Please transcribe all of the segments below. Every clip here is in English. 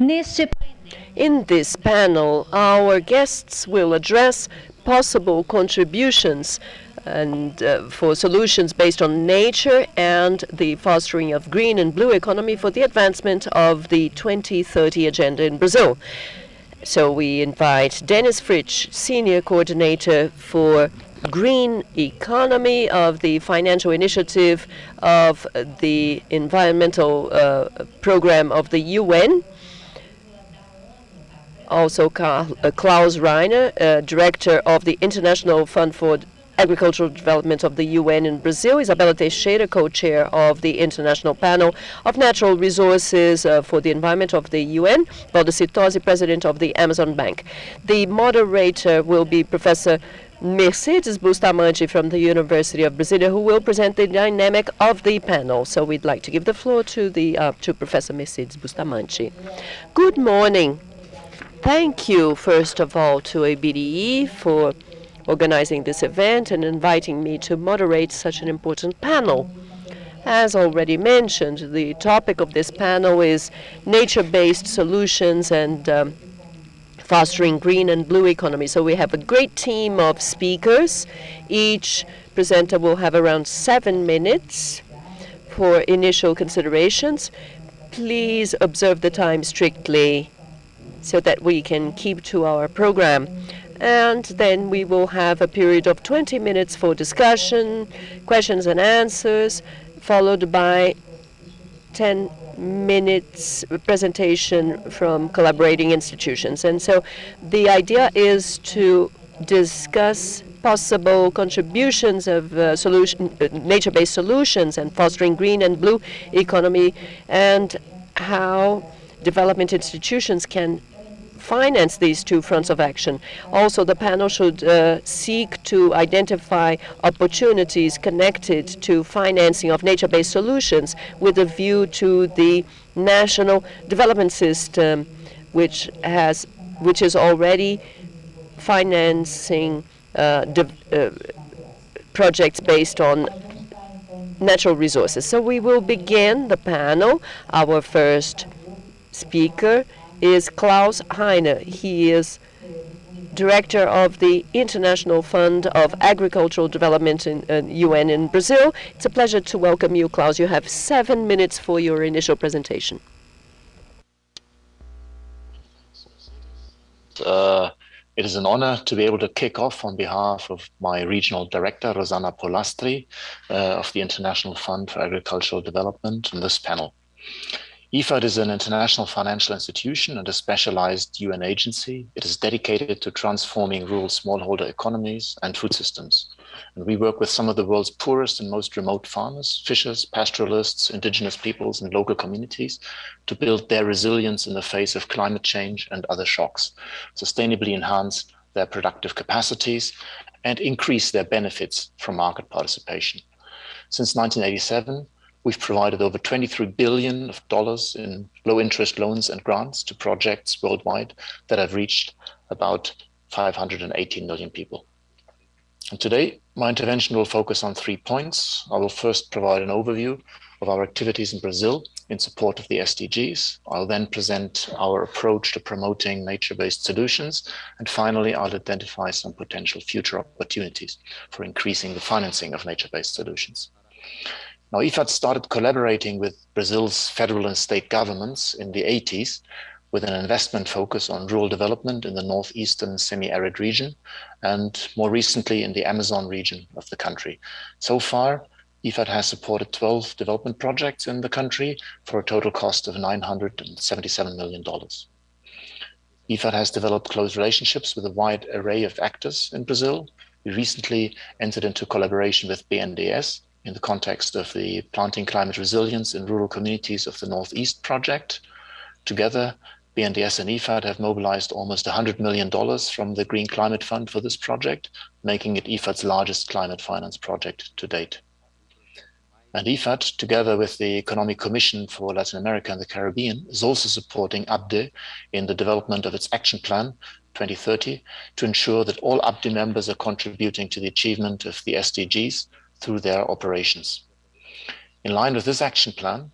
In this panel, our guests will address possible contributions and for solutions based on nature and the fostering of green and blue economy for the advancement of the 2030 agenda in Brazil. So we invite Dennis Fritsch, Senior Coordinator for Green Economy of the Financial Initiative of the Environmental Program of the UN. Also Claus Reiner, Director of the International Fund for Agricultural Development of the UN in Brazil. Izabella Teixeira, co-chair of the International Panel of Natural Resources for the Environment of the UN. Valdecir, Tose, President of the Amazon Bank. The moderator will be Professor Mercedes Bustamante from the University of Brasília, who will present the dynamic of the panel. So we'd like to give the floor to Professor Mercedes Bustamante. Good morning. Thank you, first of all, to ABDE for organizing this event and inviting me to moderate such an important panel. As already mentioned, the topic of this panel is nature-based solutions and fostering green and blue economy. So we have a great team of speakers. Each presenter will have around 7 minutes for initial considerations. Please observe the time strictly so that we can keep to our program. And then we will have a period of 20 minutes for discussion, questions and answers, followed by 10 minutes presentation from collaborating institutions. And so the idea is to discuss possible contributions of nature-based solutions and fostering green and blue economy, and how development institutions can finance these two fronts of action. Also, the panel should seek to identify opportunities connected to financing of nature-based solutions with a view to the national development system, which is already financing projects based on natural resources. So we will begin the panel. Our first speaker is Claus Reiner. He is Director of the International Fund of Agricultural Development in UN in Brazil. It's a pleasure to welcome you, Claus. You have 7 minutes for your initial presentation. It is an honor to be able to kick off on behalf of my regional director, Rosanna Polastri, of the International Fund for Agricultural Development, in this panel. IFAD is an international financial institution and a specialized UN agency. It is dedicated to transforming rural smallholder economies and food systems. And we work with some of the world's poorest and most remote farmers, fishers, pastoralists, indigenous peoples, and local communities to build their resilience in the face of climate change and other shocks, sustainably enhance their productive capacities, and increase their benefits from market participation. Since 1987, we've provided over $23 billion in low-interest loans and grants to projects worldwide that have reached about 518 million people. And today, my intervention will focus on 3 points. I will first provide an overview of our activities in Brazil in support of the SDGs. I'll then present our approach to promoting nature-based solutions. And finally, I'll identify some potential future opportunities for increasing the financing of nature-based solutions. Now, IFAD started collaborating with Brazil's federal and state governments in the 80s with an investment focus on rural development in the northeastern semi-arid region and more recently in the Amazon region of the country. So far, IFAD has supported 12 development projects in the country for a total cost of $977 million. IFAD has developed close relationships with a wide array of actors in Brazil. We recently entered into collaboration with BNDES in the context of the Planting Climate Resilience in Rural Communities of the Northeast project. Together, BNDES and IFAD have mobilized almost $100 million from the Green Climate Fund for this project, making it IFAD's largest climate finance project to date. And IFAD, together with the Economic Commission for Latin America and the Caribbean, is also supporting ABDE in the development of its action plan 2030 to ensure that all ABDE members are contributing to the achievement of the SDGs through their operations. In line with this action plan,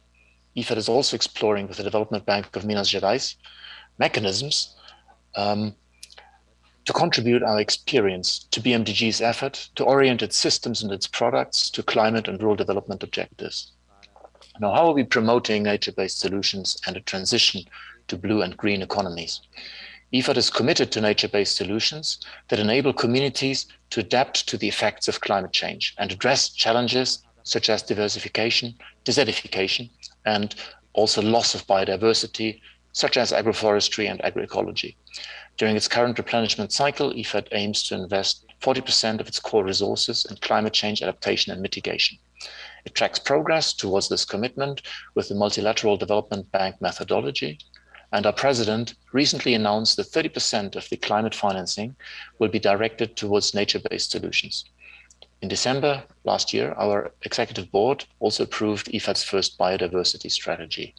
IFAD is also exploring with the Development Bank of Minas Gerais mechanisms to contribute our experience to BMDG's effort to orient its systems and its products to climate and rural development objectives. Now, how are we promoting nature-based solutions and a transition to blue and green economies? IFAD is committed to nature-based solutions that enable communities to adapt to the effects of climate change and address challenges such as desertification, and also loss of biodiversity, such as agroforestry and agroecology. During its current replenishment cycle, IFAD aims to invest 40% of its core resources in climate change adaptation and mitigation. It tracks progress towards this commitment with the Multilateral Development Bank methodology, and our president recently announced that 30% of the climate financing will be directed towards nature-based solutions. In December last year, our executive board also approved IFAD's first biodiversity strategy.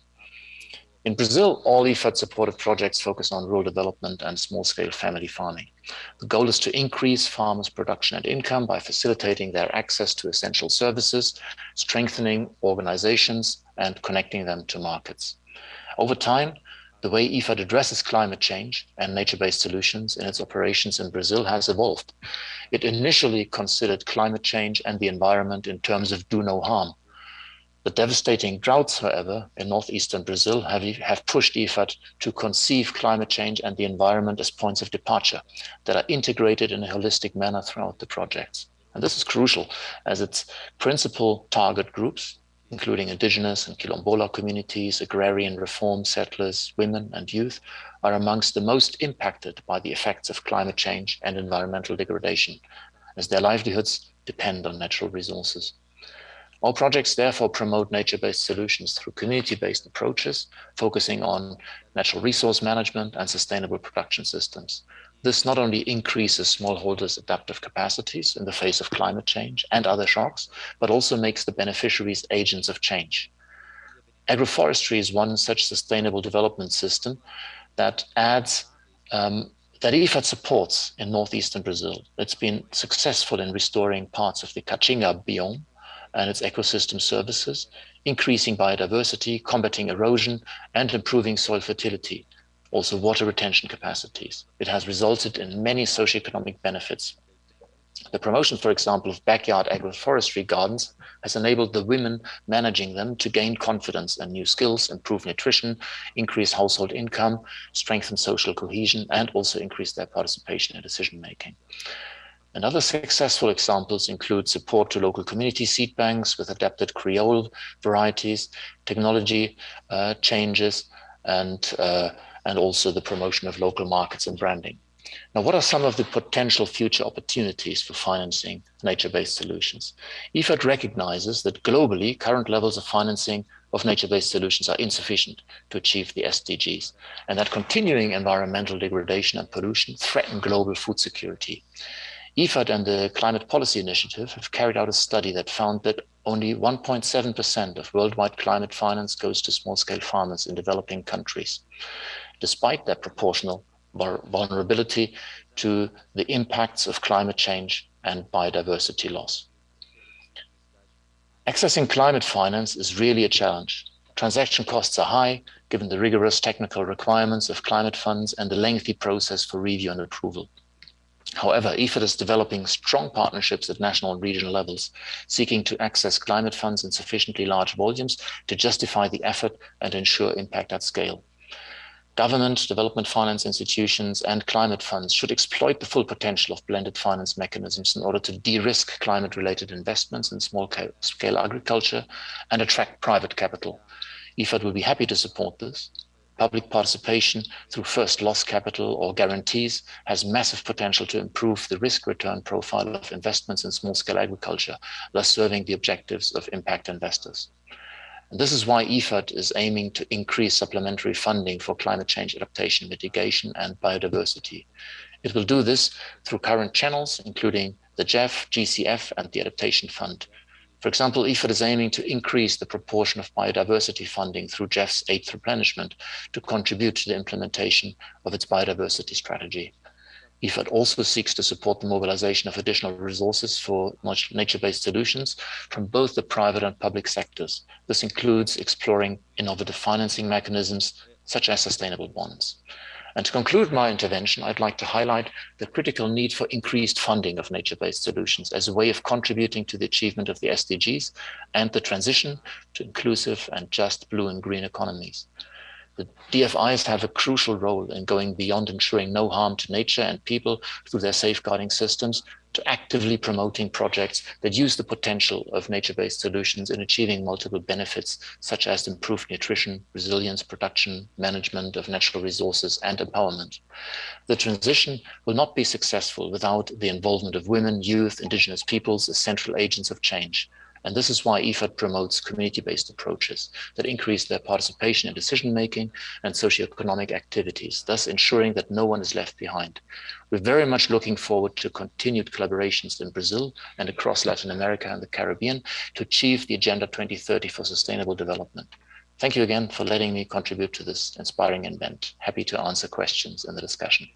In Brazil, all IFAD-supported projects focus on rural development and small-scale family farming. The goal is to increase farmers' production and income by facilitating their access to essential services, strengthening organizations, and connecting them to markets. Over time, the way IFAD addresses climate change and nature-based solutions in its operations in Brazil has evolved. It initially considered climate change and the environment in terms of do no harm. The devastating droughts, however, in northeastern Brazil have pushed IFAD to conceive climate change and the environment as points of departure that are integrated in a holistic manner throughout the projects. And this is crucial, as its principal target groups, including indigenous and quilombola communities, agrarian reform settlers, women and youth, are amongst the most impacted by the effects of climate change and environmental degradation, as their livelihoods depend on natural resources. All projects therefore promote nature-based solutions through community-based approaches, focusing on natural resource management and sustainable production systems. This not only increases smallholders' adaptive capacities in the face of climate change and other shocks, but also makes the beneficiaries agents of change. Agroforestry is one such sustainable development system that that IFAD supports in northeastern Brazil. It's been successful in restoring parts of the Caatinga biome and its ecosystem services, increasing biodiversity, combating erosion, and improving soil fertility, also water retention capacities. It has resulted in many socioeconomic benefits. The promotion, for example, of backyard agroforestry gardens has enabled the women managing them to gain confidence and new skills, improve nutrition, increase household income, strengthen social cohesion, and also increase their participation in decision-making. And other successful examples include support to local community seed banks with adapted Creole varieties, technology changes, and also the promotion of local markets and branding. Now, what are some of the potential future opportunities for financing nature-based solutions? IFAD recognizes that globally, current levels of financing of nature-based solutions are insufficient to achieve the SDGs, and that continuing environmental degradation and pollution threaten global food security. IFAD and the Climate Policy Initiative have carried out a study that found that only 1.7% of worldwide climate finance goes to small-scale farmers in developing countries, despite their proportional vulnerability to the impacts of climate change and biodiversity loss. Accessing climate finance is really a challenge. Transaction costs are high, given the rigorous technical requirements of climate funds and the lengthy process for review and approval. However, IFAD is developing strong partnerships at national and regional levels, seeking to access climate funds in sufficiently large volumes to justify the effort and ensure impact at scale. Government, development finance institutions, and climate funds should exploit the full potential of blended finance mechanisms in order to de-risk climate-related investments in small-scale agriculture and attract private capital. IFAD will be happy to support this. Public participation through first loss capital or guarantees has massive potential to improve the risk-return profile of investments in small-scale agriculture, thus serving the objectives of impact investors. And this is why IFAD is aiming to increase supplementary funding for climate change adaptation, mitigation, and biodiversity. It will do this through current channels, including the GEF, GCF, and the Adaptation Fund. For example, IFAD is aiming to increase the proportion of biodiversity funding through GEF's 8th replenishment to contribute to the implementation of its biodiversity strategy. IFAD also seeks to support the mobilization of additional resources for nature-based solutions from both the private and public sectors. This includes exploring innovative financing mechanisms such as sustainable bonds. And to conclude my intervention, I'd like to highlight the critical need for increased funding of nature-based solutions as a way of contributing to the achievement of the SDGs and the transition to inclusive and just blue and green economies. The DFIs have a crucial role in going beyond ensuring no harm to nature and people through their safeguarding systems to actively promoting projects that use the potential of nature-based solutions in achieving multiple benefits, such as improved nutrition, resilience, production, management of natural resources, and empowerment. The transition will not be successful without the involvement of women, youth, indigenous peoples as central agents of change. And this is why IFAD promotes community-based approaches that increase their participation in decision-making and socioeconomic activities, thus ensuring that no one is left behind. We're very much looking forward to continued collaborations in Brazil and across Latin America and the Caribbean to achieve the Agenda 2030 for Sustainable Development. Thank you again for letting me contribute to this inspiring event. Happy to answer questions in the discussion.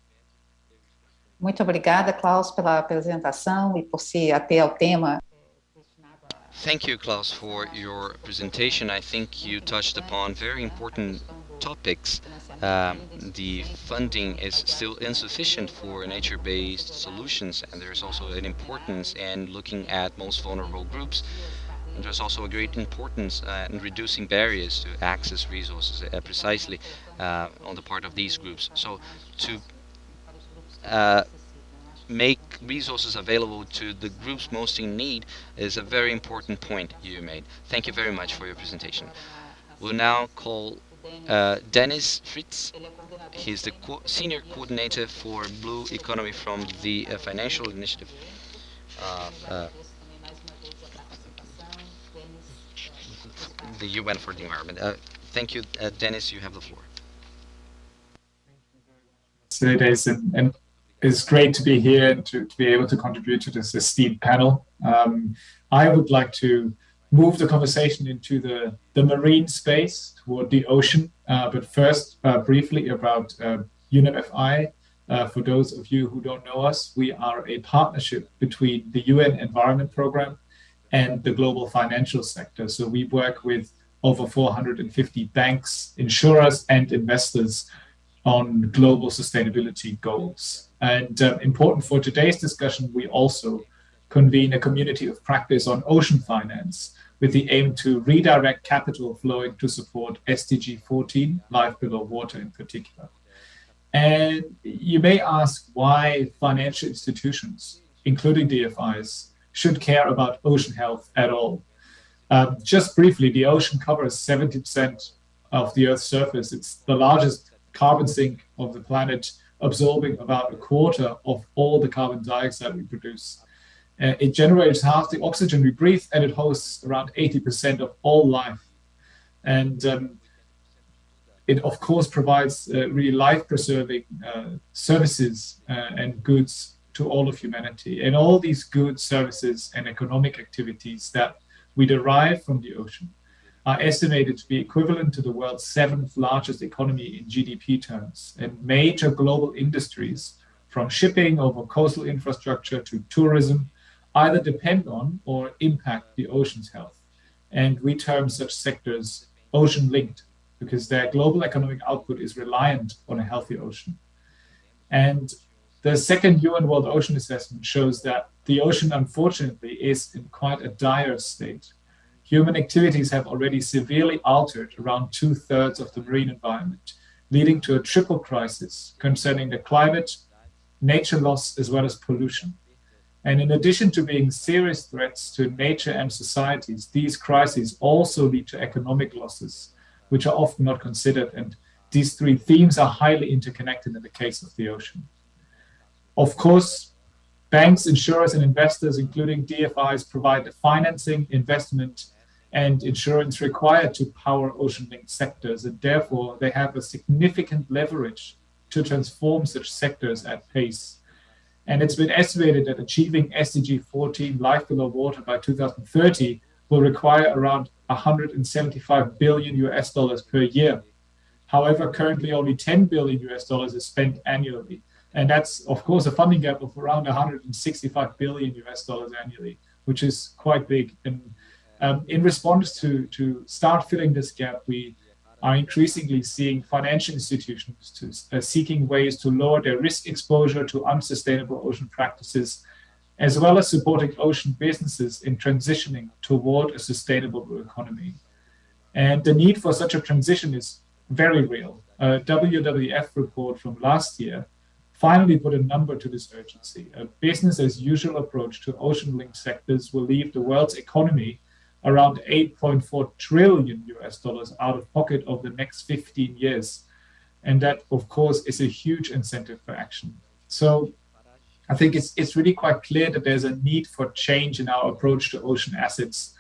Muito obrigada, Claus, pela apresentação e por se ater ao tema. Thank you, Claus, for your presentation. I think you touched upon very important topics. The funding is still insufficient for nature-based solutions, and there's also an importance in looking at most vulnerable groups. And there's also a great importance in reducing barriers to access resources precisely on the part of these groups. So to make resources available to the groups most in need is a very important point you made. Thank you very much for your presentation. We'll now call Dennis Fritsch. He's the Senior Coordinator for Blue Economy from the Financial Initiative. The UN for the Environment. Thank you, Dennis, you have the floor. Days and it's great to be here and to be able to contribute to this esteemed panel. I would like to move the conversation into the marine space, toward the ocean. But first, briefly about UNEP. For those of you who don't know us, we are a partnership between the UN Environment Programme and the global financial sector. So we work with over 450 banks, insurers, and investors on global sustainability goals. And important for today's discussion, we also convene a community of practice on ocean finance with the aim to redirect capital flowing to support SDG 14, life below water in particular. And you may ask why financial institutions, including DFIs, should care about ocean health at all. Just briefly, the ocean covers 70% of the Earth's surface. It's the largest carbon sink of the planet, absorbing about a quarter of all the carbon dioxide we produce. It generates half the oxygen we breathe, and it hosts around 80% of all life. And it, of course, provides really life-preserving services and goods to all of humanity. And all these goods, services, and economic activities that we derive from the ocean are estimated to be equivalent to the world's 7th largest economy in GDP terms. And major global industries, from shipping over coastal infrastructure to tourism, either depend on or impact the ocean's health. And we term such sectors ocean-linked because their global economic output is reliant on a healthy ocean. And the second UN World Ocean Assessment shows that the ocean, unfortunately, is in quite a dire state. Human activities have already severely altered around 2/3 of the marine environment, leading to a triple crisis concerning the climate, nature loss, as well as pollution. And in addition to being serious threats to nature and societies, these crises also lead to economic losses, which are often not considered. And these three themes are highly interconnected in the case of the ocean. Of course, banks, insurers, and investors, including DFIs, provide the financing, investment, and insurance required to power ocean-linked sectors, and therefore they have a significant leverage to transform such sectors at pace. And it's been estimated that achieving SDG 14, life below water, by 2030 will require around $175 billion per year. However, currently only $10 billion is spent annually. And that's, of course, a funding gap of around 165 billion US dollars annually, which is quite big. And in response to start filling this gap, we are increasingly seeing financial institutions seeking ways to lower their risk exposure to unsustainable ocean practices, as well as supporting ocean businesses in transitioning toward a sustainable blue economy. And the need for such a transition is very real. A WWF report from last year finally put a number to this urgency. A business as usual approach to ocean-linked sectors will leave the world's economy around 8.4 trillion US dollars out of pocket over the next 15 years. And that, of course, is a huge incentive for action. So I think it's really quite clear that there's a need for change in our approach to ocean assets,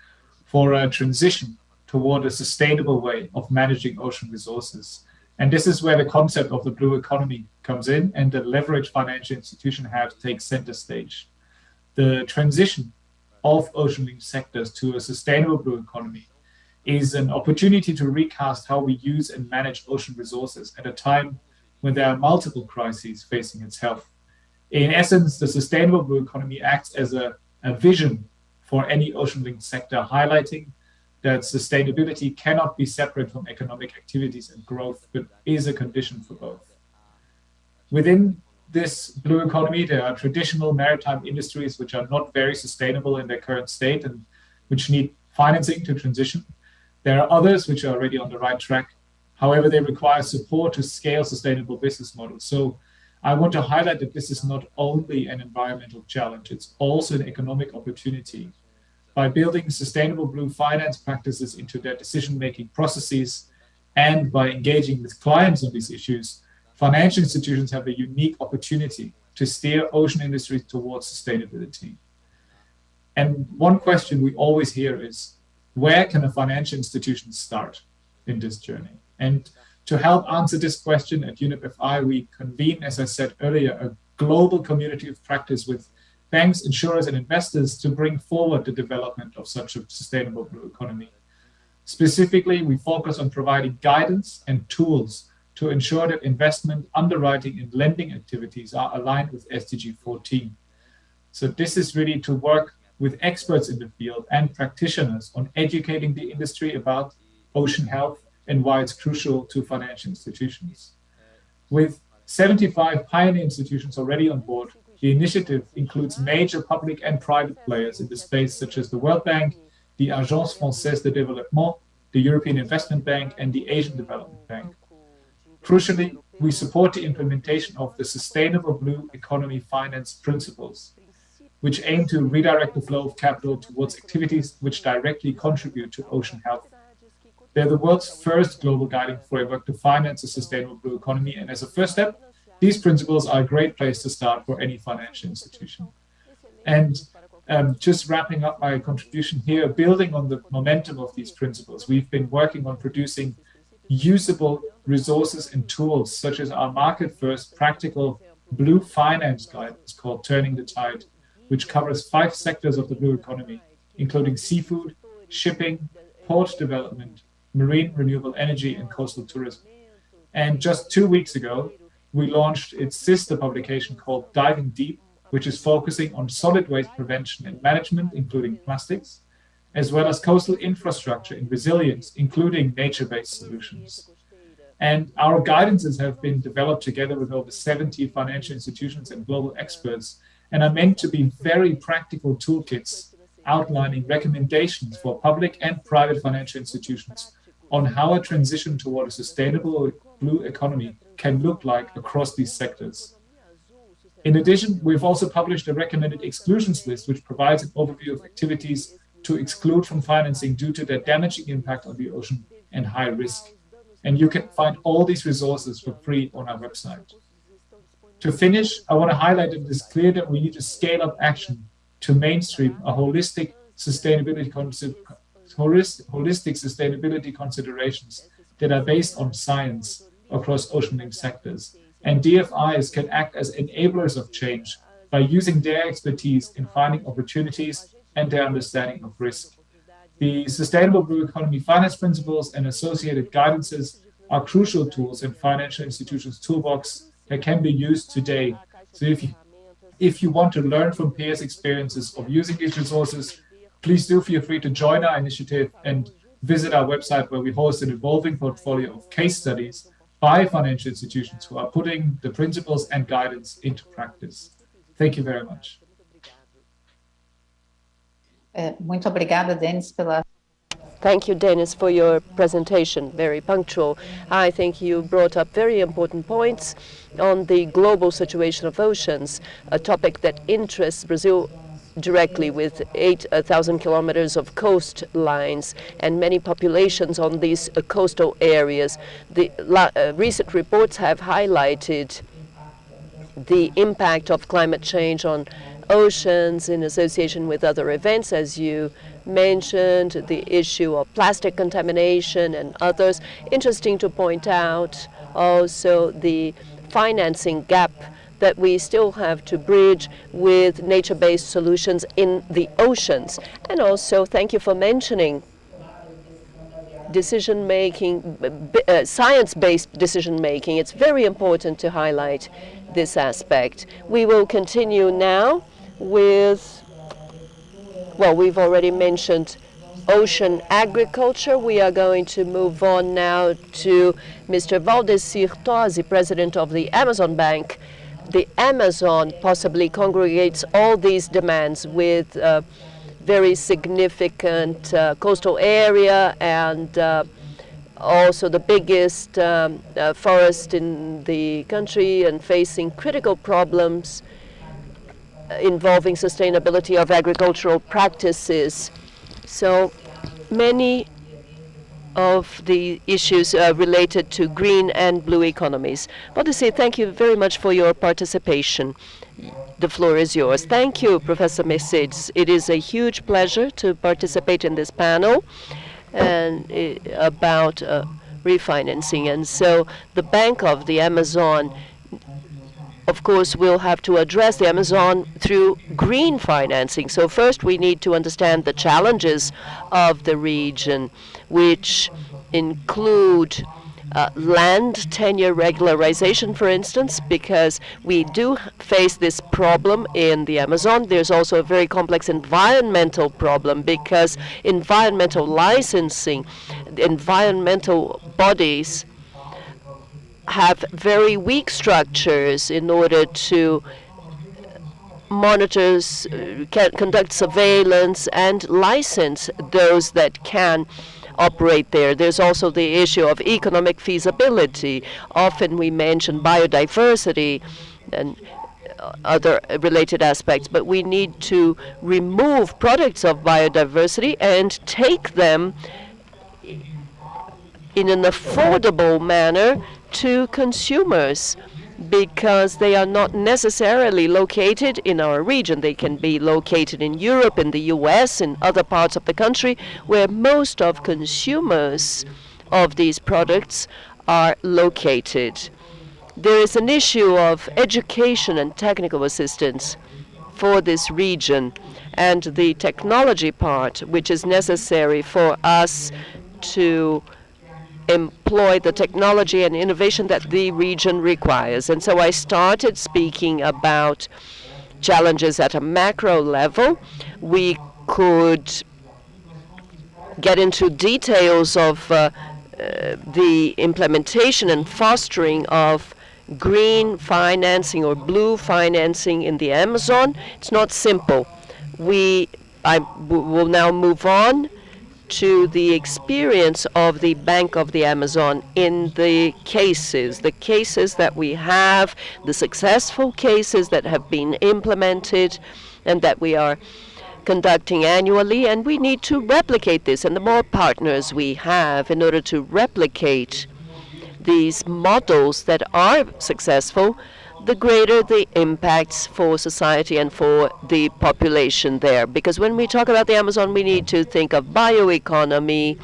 for a transition toward a sustainable way of managing ocean resources. And this is where the concept of the blue economy comes in, and the leverage financial institution have to take center stage. The transition of ocean-linked sectors to a sustainable blue economy is an opportunity to recast how we use and manage ocean resources at a time when there are multiple crises facing its health. In essence, the sustainable blue economy acts as a vision for any ocean-linked sector, highlighting that sustainability cannot be separate from economic activities and growth, but is a condition for both. Within this blue economy, there are traditional maritime industries which are not very sustainable in their current state and which need financing to transition. There are others which are already on the right track. However, they require support to scale sustainable business models. So I want to highlight that this is not only an environmental challenge, it's also an economic opportunity. By building sustainable blue finance practices into their decision-making processes and by engaging with clients on these issues, financial institutions have a unique opportunity to steer ocean industry towards sustainability. And one question we always hear is, where can a financial institution start in this journey? And to help answer this question at UNEP FI, we convene, as I said earlier, a global community of practice with banks, insurers, and investors to bring forward the development of such a sustainable blue economy. Specifically, we focus on providing guidance and tools to ensure that investment, underwriting, and lending activities are aligned with SDG 14. So this is really to work with experts in the field and practitioners on educating the industry about ocean health and why it's crucial to financial institutions. With 75 pioneer institutions already on board, the initiative includes major public and private players in the space, such as the World Bank, the Agence Française de Développement, the European Investment Bank, and the Asian Development Bank. Crucially, we support the implementation of the Sustainable Blue Economy Finance Principles, which aim to redirect the flow of capital towards activities which directly contribute to ocean health. They're the world's first global guiding framework to finance a sustainable blue economy, and as a first step, these principles are a great place to start for any financial institution. And just wrapping up my contribution here, building on the momentum of these principles, we've been working on producing usable resources and tools, such as our market-first practical blue finance guidance called Turning the Tide, which covers 5 sectors of the blue economy, including seafood, shipping, port development, marine renewable energy, and coastal tourism. And just 2 weeks ago, we launched its sister publication called Diving Deep, which is focusing on solid waste prevention and management, including plastics, as well as coastal infrastructure and resilience, including nature-based solutions. And our guidances have been developed together with over 70 financial institutions and global experts, and are meant to be very practical toolkits outlining recommendations for public and private financial institutions on how a transition toward a sustainable blue economy can look like across these sectors. In addition, we've also published a recommended exclusions list, which provides an overview of activities to exclude from financing due to their damaging impact on the ocean and high risk. And you can find all these resources for free on our website. To finish, I want to highlight that it is clear that we need to scale up action to mainstream a holistic sustainability considerations that are based on science across ocean-linked sectors. And DFIs can act as enablers of change by using their expertise in finding opportunities and their understanding of risk. The Sustainable Blue Economy Finance Principles and associated guidances are crucial tools in financial institutions' toolbox that can be used today. So if you want to learn from peers' experiences of using these resources, please do feel free to join our initiative and visit our website, where we host an evolving portfolio of case studies by financial institutions who are putting the principles and guidance into practice. Thank you very much. Muito obrigada, Denis, pela... Thank you, Dennis, for your presentation. Very punctual. I think you brought up very important points on the global situation of oceans, a topic that interests Brazil directly, with 8,000 kilometers of coastlines and many populations on these coastal areas. The recent reports have highlighted the impact of climate change on oceans in association with other events, as you mentioned, the issue of plastic contamination and others. Interesting to point out also the financing gap that we still have to bridge with nature-based solutions in the oceans. And also, thank you for mentioning decision-making, science-based decision-making. It's very important to highlight this aspect. We will continue now with, well, we've already mentioned ocean agriculture. We are going to move on now to Mr. Valdecir Tose, president of the Amazon Bank. The Amazon possibly congregates all these demands with very significant coastal area and also the biggest forest in the country, and facing critical problems involving sustainability of agricultural practices. So many of the issues related to green and blue economies. Valdecir, thank you very much for your participation. The floor is yours. Thank you, Professor Mercedes. It is a huge pleasure to participate in this panel and about refinancing. And so the Bank of the Amazon, of course, will have to address the Amazon through green financing. So first we need to understand the challenges of the region, which include land tenure regularization, for instance, because we do face this problem in the Amazon. There's also a very complex environmental problem, because environmental licensing, environmental bodies have very weak structures in order to monitor, conduct surveillance, and license those that can operate there. There's also the issue of economic feasibility. Often we mention biodiversity and other related aspects, but we need to remove products of biodiversity and take them in an affordable manner to consumers, because they are not necessarily located in our region. They can be located in Europe, in the US, in other parts of the country, where most of consumers of these products are located. There is an issue of education and technical assistance for this region, and the technology part, which is necessary for us to employ the technology and innovation that the region requires. And so I started speaking about challenges at a macro level. We could get into details of the implementation and fostering of green financing or blue financing in the Amazon. It's not simple. I will now move on to the experience of the Bank of the Amazon in the cases that we have, the successful cases that have been implemented and that we are conducting annually, and we need to replicate this. And the more partners we have in order to replicate these models that are successful, the greater the impacts for society and for the population there. Because when we talk about the Amazon, we need to think of bioeconomy,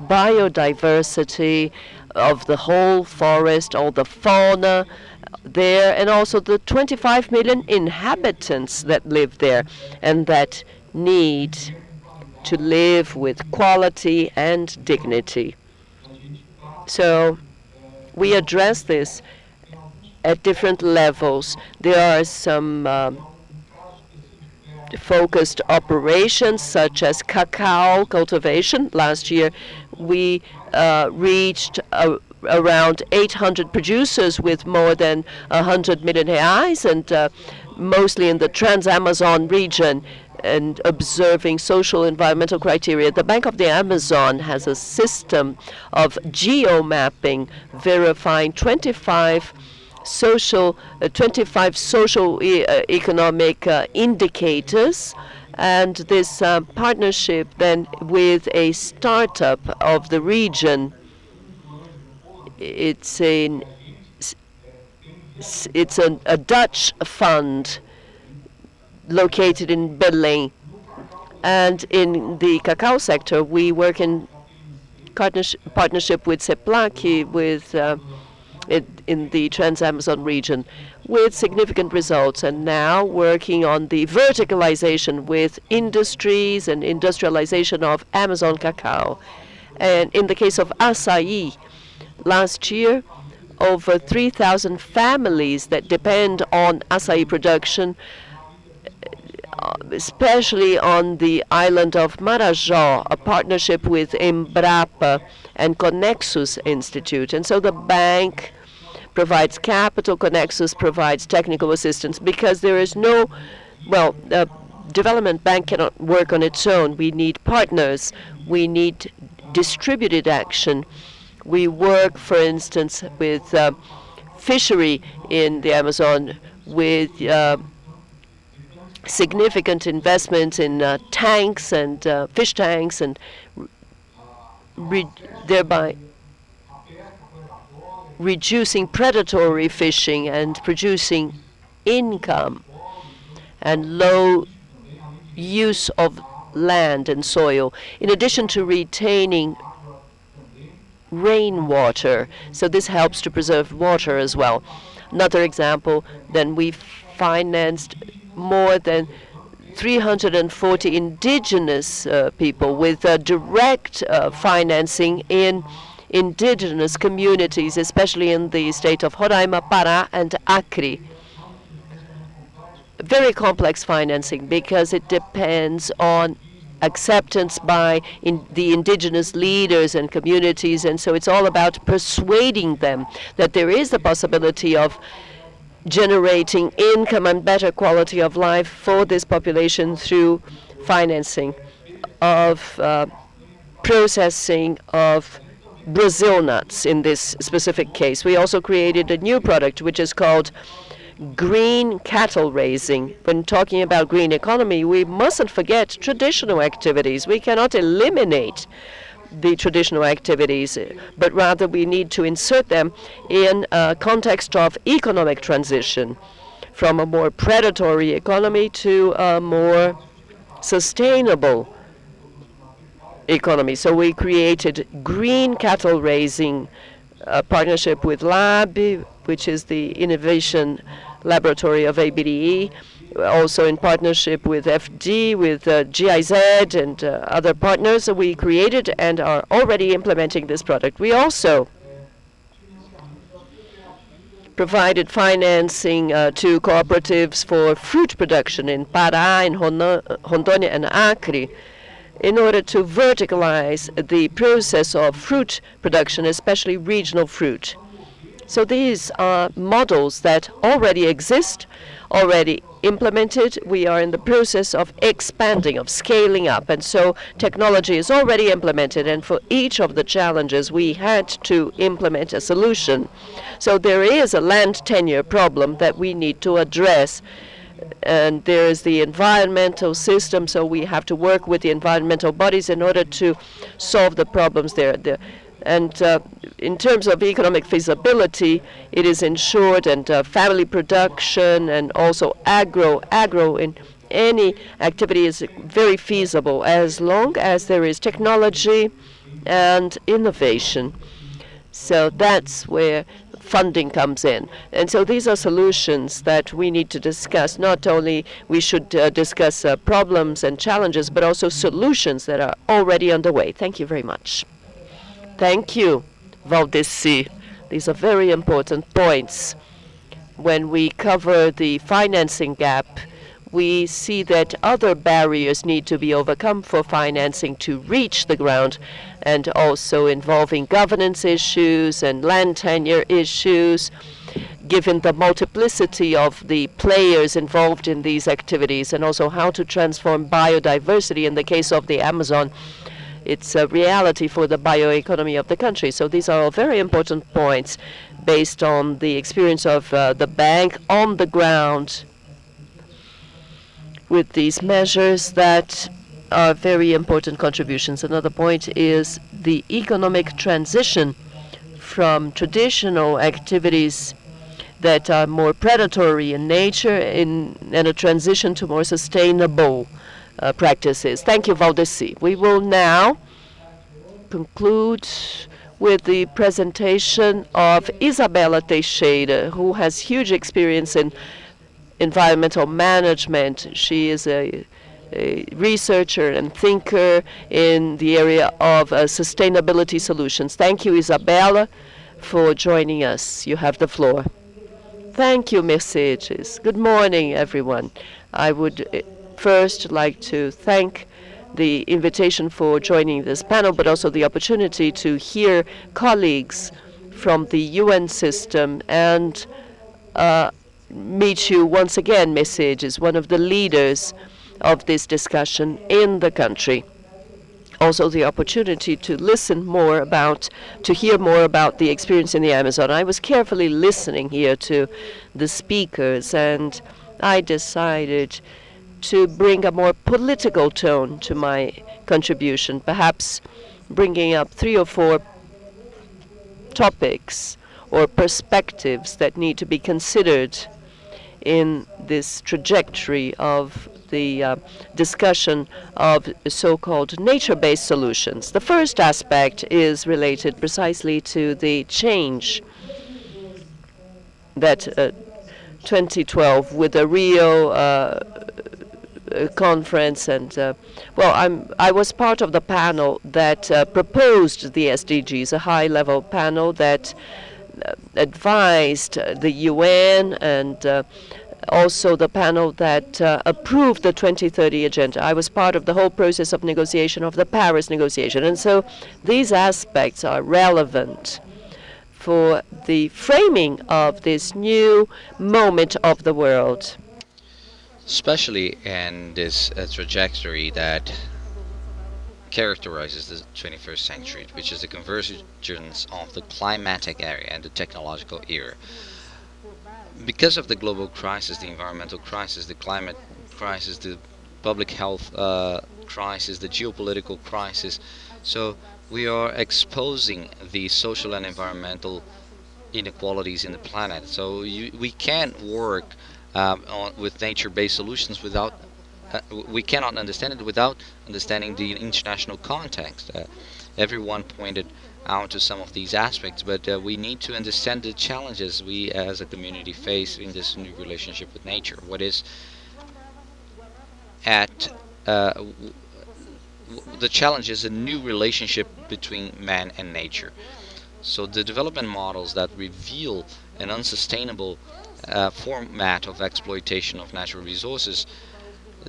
biodiversity of the whole forest, all the fauna there, and also the 25 million inhabitants that live there and that need to live with quality and dignity. So we address this at different levels. There are some focused operations such as cacao cultivation. Last year we reached around 800 producers with more than 100 million reais, and mostly in the Trans-Amazon region, and observing social environmental criteria. The Bank of the Amazon has a system of geo-mapping, verifying 25 social economic indicators, and this partnership then with a startup of the region. It's a Dutch fund located in Belém. And in the cacao sector, we work in partnership with CEPLAC, with in the Trans-Amazon region, with significant results, and now working on the verticalization with industries and industrialization of Amazon cacao. And in the case of acai, last year, over 3,000 families that depend on acai production, especially on the island of Marajó, a partnership with Embrapa and Conexus Institute. And so the bank provides capital, Conexus provides technical assistance, because there is no, well, a development bank cannot work on its own. We need partners. We need distributed action. We work, for instance, with fishery in the Amazon, with significant investments in tanks and fish tanks, and thereby reducing predatory fishing and producing income and low use of land and soil, in addition to retaining rainwater. So this helps to preserve water as well. Another example, then we financed more than 340 indigenous people with direct financing in indigenous communities, especially in the state of Roraima, Pará, and Acre. Very complex financing, because it depends on acceptance by the indigenous leaders and communities, and so it's all about persuading them that there is the possibility of generating income and better quality of life for this population through financing of processing of Brazil nuts in this specific case. We also created a new product which is called green cattle raising. When talking about green economy, we mustn't forget traditional activities. We cannot eliminate the traditional activities, but rather we need to insert them in a context of economic transition from a more predatory economy to a more sustainable economy. So we created green cattle raising, a partnership with Lab, which is the innovation laboratory of ABDE, also in partnership with FD, with GIZ and other partners. So we created and are already implementing this product. We also provided financing to cooperatives for fruit production in Pará, in Rondônia, and Acre, in order to verticalize the process of fruit production, especially regional fruit. So these are models that already exist, already implemented. We are in the process of expanding, of scaling up, and so technology is already implemented, and for each of the challenges we had to implement a solution. So there is a land tenure problem that we need to address, and there is the environmental system, so we have to work with the environmental bodies in order to solve the problems there. And in terms of economic feasibility, it is ensured, and family production and also agro in any activity is very feasible as long as there is technology and innovation. So that's where funding comes in. And so these are solutions that we need to discuss. Not only we should discuss problems and challenges, but also solutions that are already underway. Thank you very much. Thank you, Valdecir. These are very important points. when we cover the financing gap, we see that other barriers need to be overcome for financing to reach the ground, and also involving governance issues and land tenure issues, given the multiplicity of the players involved in these activities, and also how to transform biodiversity. In the case of the Amazon, it's a reality for the bioeconomy of the country. So these are all very important points based on the experience of the bank on the ground with these measures that are very important contributions. Another point is the economic transition from traditional activities that are more predatory in nature and a transition to more sustainable practices. Thank you, Valdecir. We will now conclude with the presentation of Izabella Teixeira, who has huge experience in environmental management. She is a researcher and thinker in the area of sustainability solutions. Thank you, Izabella, for joining us. You have the floor. Thank you, Mercedes. Good morning, everyone. I would first like to thank the invitation for joining this panel, but also the opportunity to hear colleagues from the UN system and meet you once again, Mercedes, one of the leaders of this discussion in the country. Also the opportunity to listen more about, to hear more about the experience in the Amazon. I was carefully listening here to the speakers, and I decided to bring a more political tone to my contribution, perhaps bringing up 3 or 4 topics or perspectives that need to be considered in this trajectory of the discussion of so-called nature-based solutions. The first aspect is related precisely to the change that 2012 with the Rio conference, and I was part of the panel that proposed the SDGs, a high-level panel that advised the UN, and also the panel that approved the 2030 agenda. I was part of the whole process of negotiation of the Paris negotiation, and so these aspects are relevant for the framing of this new moment of the world. Especially in this trajectory that characterizes the 21st century, which is the convergence of the climatic area and the technological era. Because of the global crisis, the environmental crisis, the climate crisis, the public health crisis, the geopolitical crisis, so we are exposing the social and environmental inequalities in the planet. So we can't work with nature-based solutions without we cannot understand it without understanding the international context. Everyone pointed out to some of these aspects, but we need to understand the challenges we as a community face in this new relationship with nature. What is at the challenge is a new relationship between man and nature. So the development models that reveal an unsustainable format of exploitation of natural resources,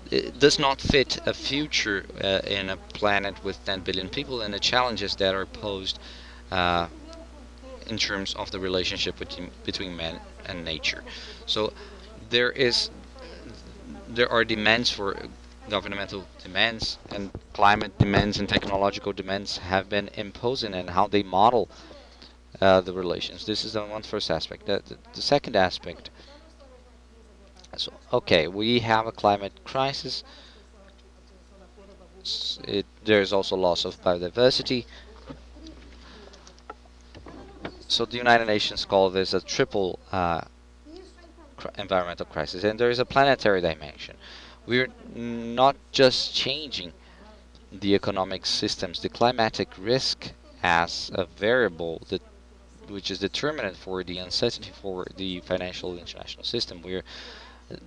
it does not fit a future in a planet with 10 billion people, and the challenges that are posed in terms of the relationship between man and nature. So there are demands for governmental demands, and climate demands and technological demands have been imposing, and how they model the relations. This is the first aspect. The second aspect. So, okay, we have a climate crisis. There's also loss of biodiversity. So the United Nations call this a triple environmental crisis, and there is a planetary dimension. We're not just changing the economic systems. The climatic risk as a variable which is determinant for the uncertainty for the financial international system. We're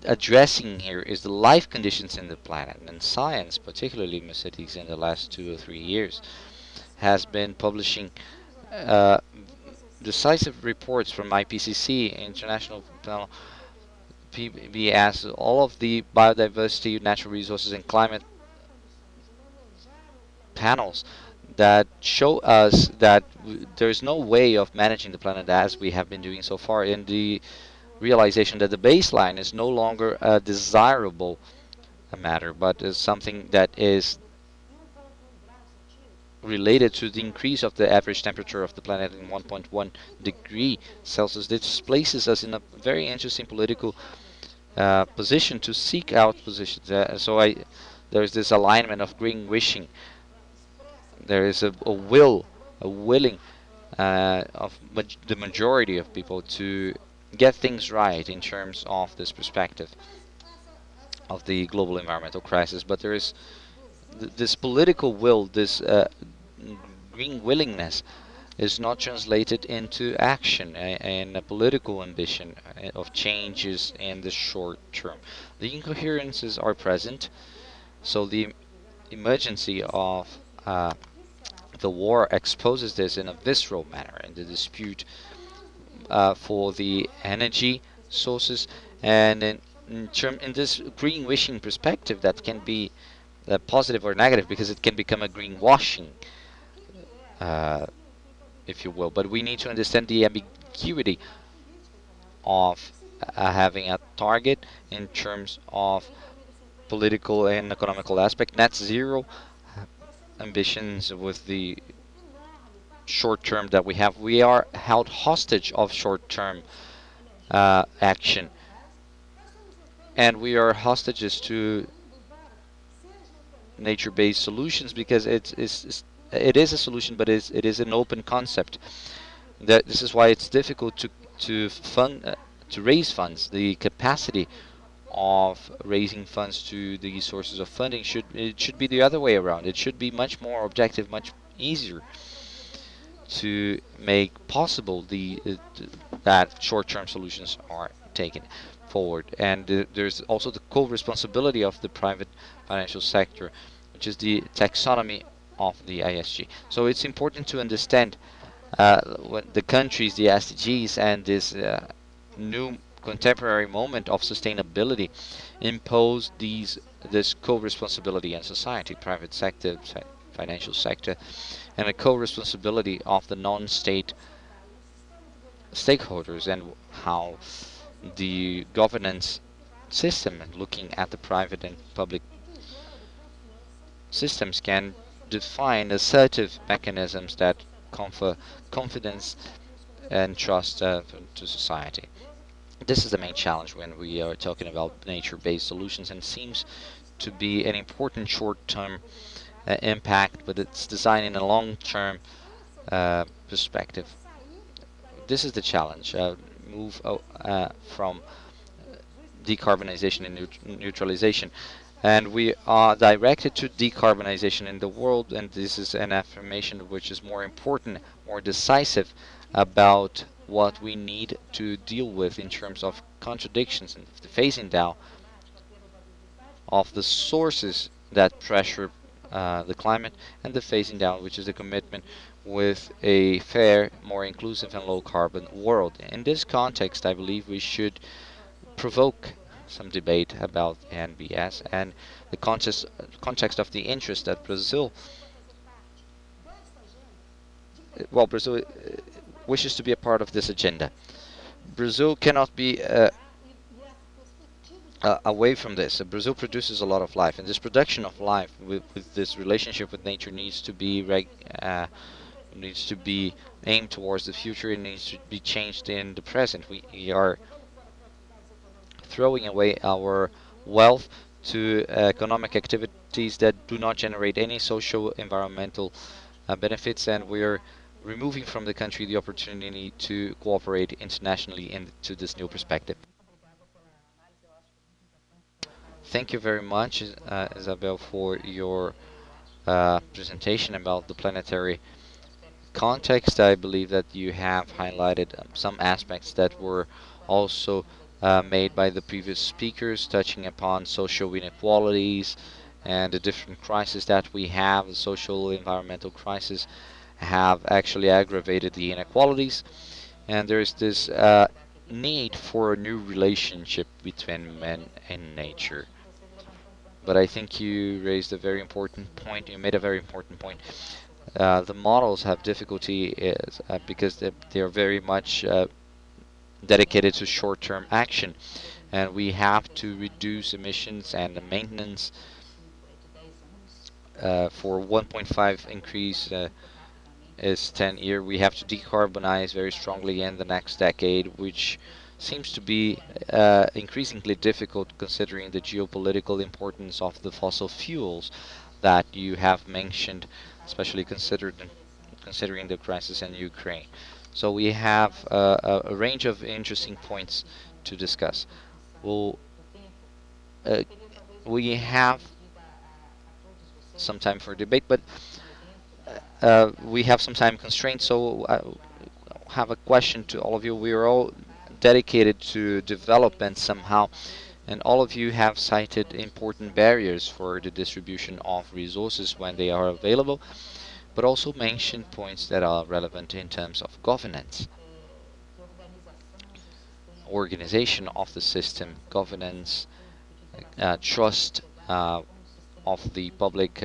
addressing here is the life conditions in the planet, and science, particularly Mercedes, in the last 2 or 3 years, has been publishing decisive reports from IPCC, International Panel, PBS, all of the biodiversity, natural resources, and climate panels that show us that there's no way of managing the planet as we have been doing so far, and the realization that the baseline is no longer a desirable matter, but is something that is related to the increase of the average temperature of the planet in 1.1 degree Celsius. This places us in a very interesting political position to seek out positions. There's this alignment of green wishing. There is a willing of the majority of people to get things right in terms of this perspective of the global environmental crisis. But there is this political will, this green willingness is not translated into action and a political ambition of changes in the short term. The incoherences are present, so the emergency of the war exposes this in a visceral manner, and the dispute for the energy sources, and in this green wishing perspective that can be positive or negative, because it can become a greenwashing, if you will. But we need to understand the ambiguity of having a target in terms of political and economical aspect. Net zero ambitions with the short term that we have. We are held hostage of short term action, and we are hostages to nature-based solutions because it is a solution, but it is an open concept. This is why it's difficult to raise funds. The capacity of raising funds to the sources of funding should be the other way around. It should be much more objective, much easier to make possible that short-term solutions are taken forward. And there's also the co-responsibility of the private financial sector, which is the taxonomy of the ISG. So it's important to understand what the countries, the SDGs, and this new contemporary moment of sustainability impose this co-responsibility in society, private sector, financial sector, and a co-responsibility of the non-state stakeholders, and how the governance system and looking at the private and public systems can define assertive mechanisms that confer confidence and trust to society. This is the main challenge when we are talking about nature-based solutions, and seems to be an important short-term impact, but it's designed in a long-term perspective. This is the challenge. Move from decarbonization and neutralization, and we are directed to decarbonization in the world, and this is an affirmation which is more important, more decisive about what we need to deal with in terms of contradictions and the phasing down of the sources that pressure the climate, and the phasing down, which is the commitment with a fair, more inclusive and low carbon world. In this context, I believe we should provoke some debate about NBS and the context of the interest that Brazil wishes to be a part of this agenda. Brazil cannot be away from this. Brazil produces a lot of life, and this production of life with this relationship with nature needs to be aimed towards the future. It needs to be changed in the present. We are throwing away our wealth to economic activities that do not generate any social environmental benefits, and we are removing from the country the opportunity to cooperate internationally into this new perspective. Thank you very much, Isabel, for your presentation about the planetary context. I believe that you have highlighted some aspects that were also made by the previous speakers, touching upon social inequalities and the different crises that we have. The social environmental crisis have actually aggravated the inequalities, And there is this need for a new relationship between man and nature. But I think you raised a very important point. You made a very important point. The models have difficulty is because they are very much dedicated to short-term action, and we have to reduce emissions and the maintenance for 1.5 increase is 10-year. We have to decarbonize very strongly in the next decade, which seems to be increasingly difficult considering the geopolitical importance of the fossil fuels that you have mentioned, especially considering the crisis in Ukraine. So we have a range of interesting points to discuss. Well, we have some time for debate, but we have some time constraints, so I have a question to all of you. We are all dedicated to development somehow, and all of you have cited important barriers for the distribution of resources when they are available, but also mentioned points that are relevant in terms of governance, organization of the system, governance, trust of the public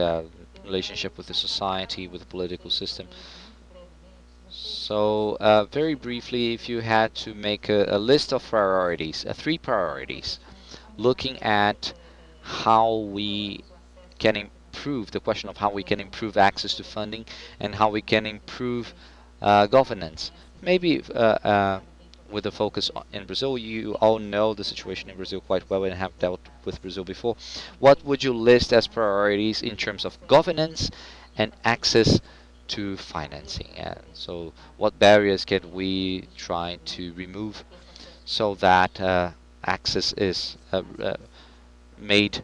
relationship with the society, with the political system. So, very briefly, if you had to make a list of priorities, three priorities, looking at how we can improve the question of how we can improve access to funding and how we can improve governance. Maybe with a focus in Brazil, you all know the situation in Brazil quite well and have dealt with Brazil before. What would you list as priorities in terms of governance and access to financing? And so, what barriers can we try to remove so that access is made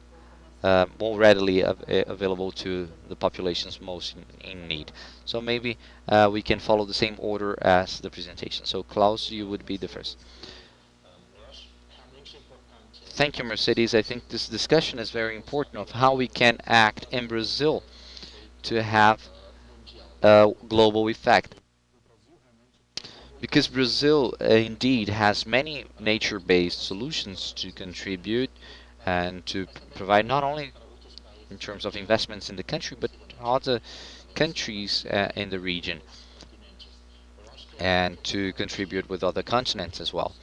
more readily available to the populations most in need? So maybe we can follow the same order as the presentation. So Klaus, you would be the first. Thank you, Mercedes. I think this discussion is very important of how we can act in Brazil to have a global effect. Because Brazil indeed has many nature-based solutions to contribute and to provide not only in terms of investments in the country, but other countries in the region, and to contribute with other continents as well.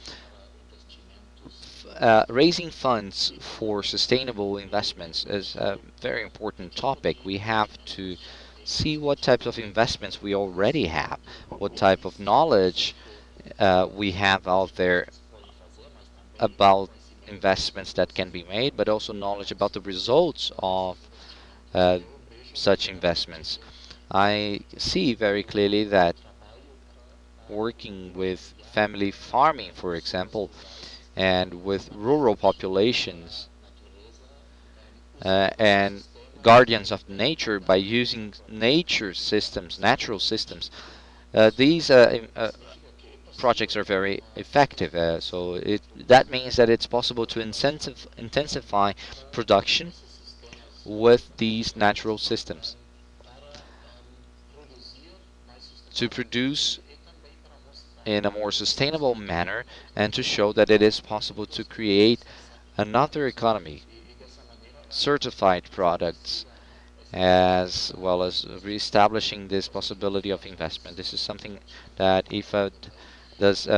Raising funds for sustainable investments is a very important topic. We have to see what types of investments we already have, what type of knowledge we have out there about investments that can be made, but also knowledge about the results of uh, such investments. I see very clearly that working with family farming, for example, and with rural populations and guardians of nature by using nature systems, natural systems, these projects are very effective. So that means that it's possible to intensify production with these natural systems to produce in a more sustainable manner and to show that it is possible to create another economy, certified products, as well as reestablishing this possibility of investment. This is something that IFAD does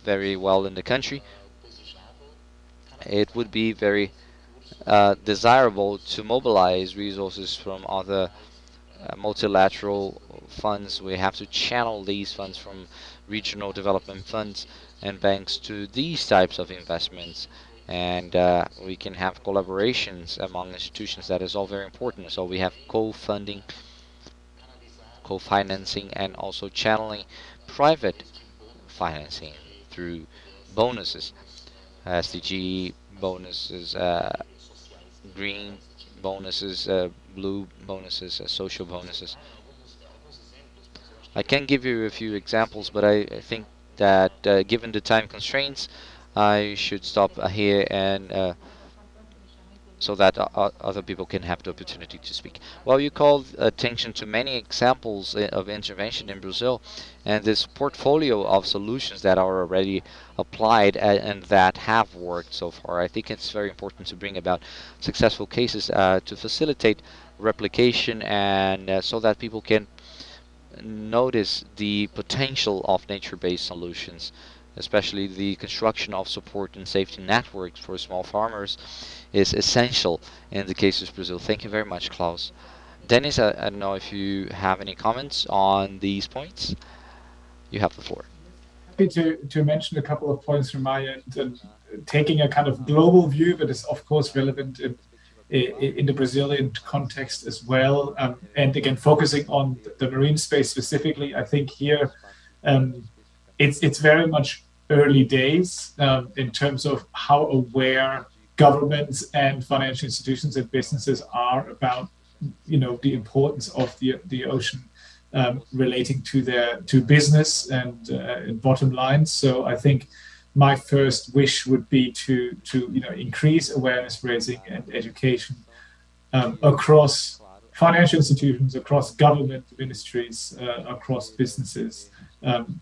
very well in the country. It would be very desirable to mobilize resources from other multilateral funds. We have to channel these funds from regional development funds and banks to these types of investments, and we can have collaborations among institutions. That is all very important. So we have co-funding, co-financing, and also channeling private financing through bonuses, SDG bonuses, green bonuses, blue bonuses, social bonuses. I can give you a few examples, but I think that given the time constraints, I should stop here and so that other people can have the opportunity to speak. Well, you called attention to many examples of intervention in Brazil, and this portfolio of solutions that are already applied and that have worked so far. I think it's very important to bring about successful cases to facilitate replication, and so that people can notice the potential of nature-based solutions, especially the construction of support and safety networks for small farmers is essential in the case of Brazil. Thank you very much, Klaus. Dennis, I don't know if you have any comments on these points. You have the floor. Happy to mention a couple of points from my end, and taking a kind of global view, but it's of course relevant in the Brazilian context as well. And again, focusing on the marine space specifically, I think here it's very much early days in terms of how aware governments and financial institutions and businesses are about, the importance of the ocean relating to business and bottom lines. So I think my first wish would be to increase awareness raising and education across financial institutions, across government ministries, across businesses,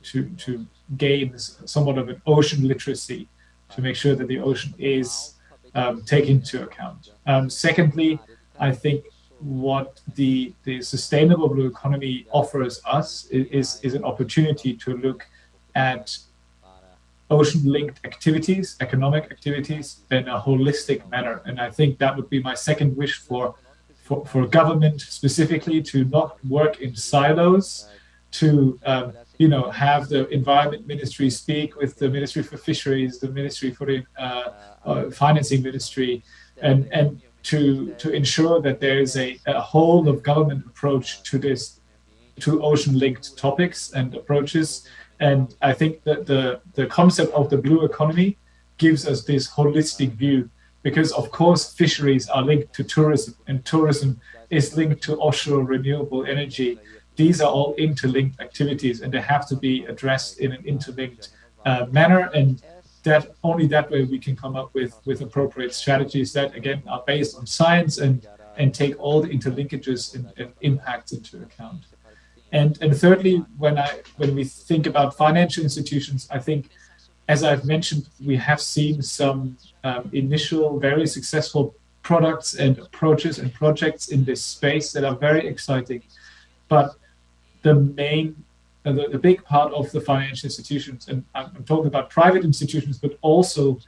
to gain somewhat of an ocean literacy, to make sure that the ocean is taken into account. Secondly, I think what the sustainable blue economy offers us is an opportunity to look at ocean-linked activities, economic activities, in a holistic manner. And I think that would be my second wish for government specifically, to not work in silos, to have the environment ministry speak with the Ministry for Fisheries, the Ministry for the Financing Ministry, and to ensure that there is a whole of government approach to ocean-linked topics and approaches. And I think that the concept of the blue economy gives us this holistic view, because of course fisheries are linked to tourism, and tourism is linked to offshore renewable energy. These are all interlinked activities, and they have to be addressed in an interlinked manner. And that only that way we can come up with appropriate strategies that again are based on science and take all the interlinkages and impacts into account. And thirdly, when we think about financial institutions, I think, as I've mentioned, we have seen some initial very successful products and approaches and projects in this space that are very exciting. But the big part of the financial institutions, and I'm talking about private institutions, but also